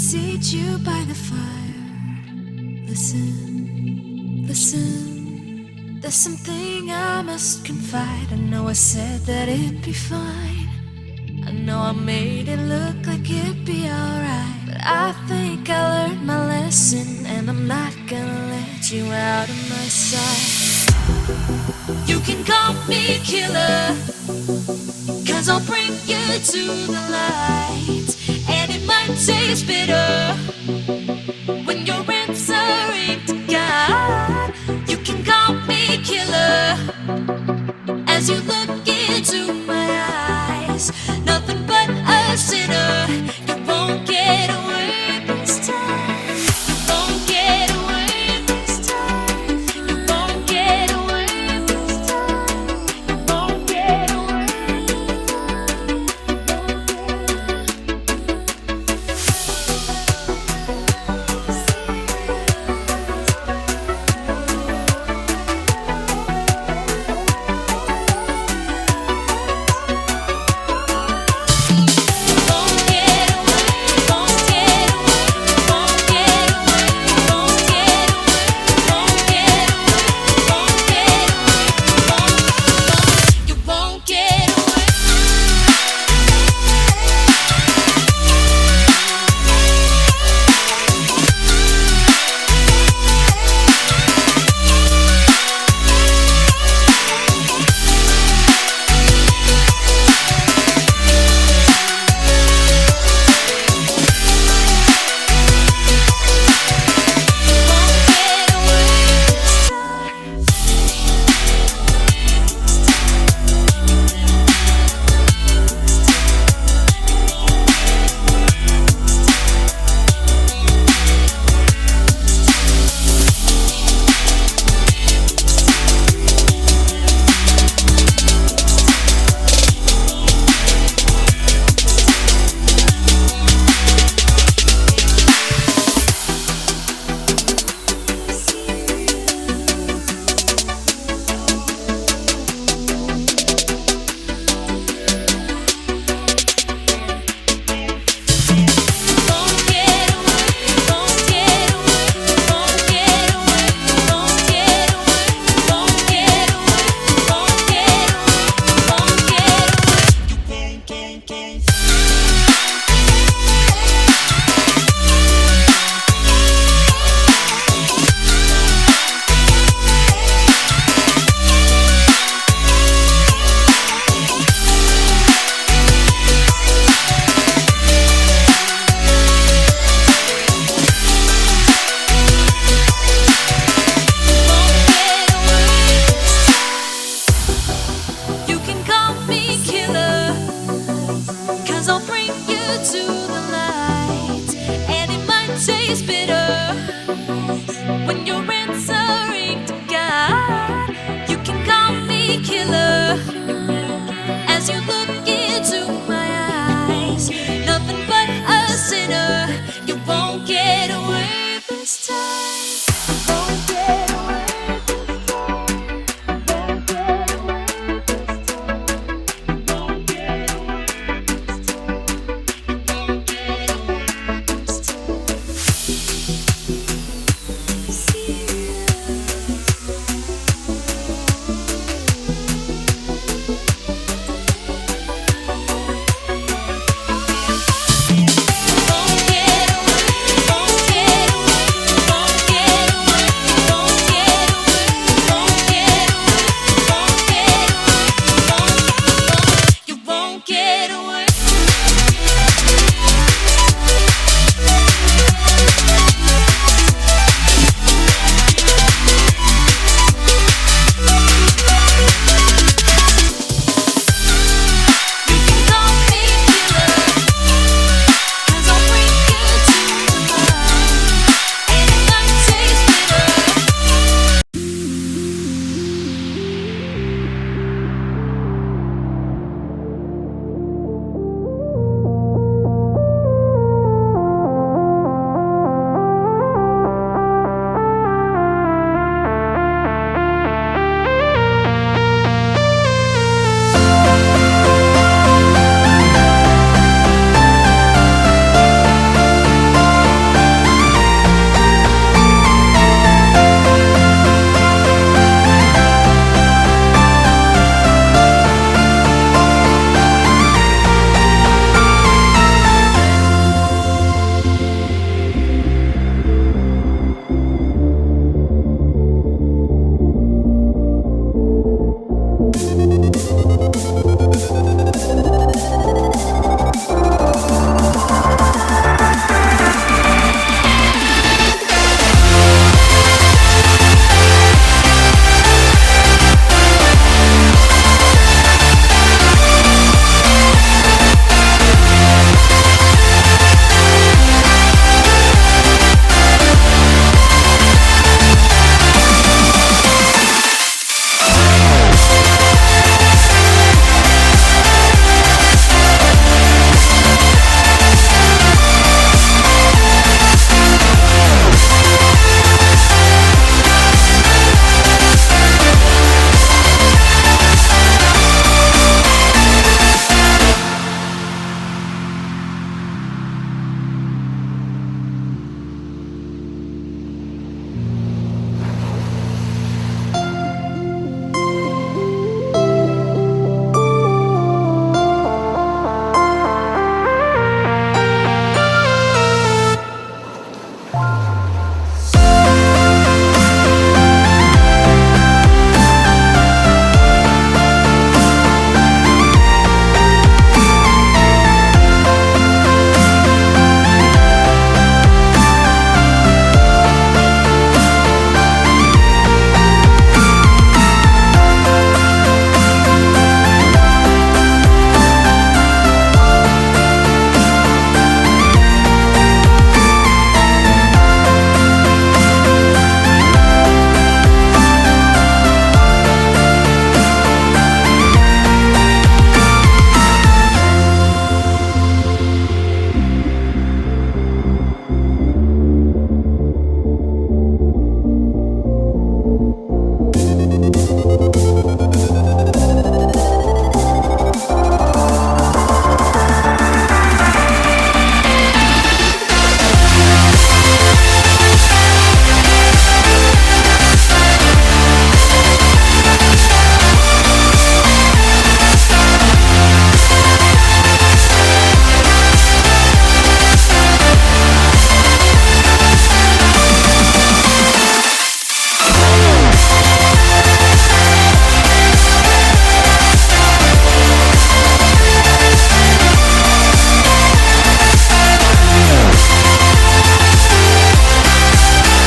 seat you by the fire. Listen, listen. There's something I must confide. I know I said that it'd be fine. I know I made it look like it'd be alright, but I think I learned my lesson, and I'm not gonna let you out of my sight. You can call me killer, 'cause I'll bring you to the light. And it might taste bitter when you're answering to God. You can call me killer as you look into my eyes. Nothing but a sinner. You won't get away this time. You won't get away this time. You won't get away this time. You won't get away this time. I'll bring you to the light, and it might taste bitter when you're answering.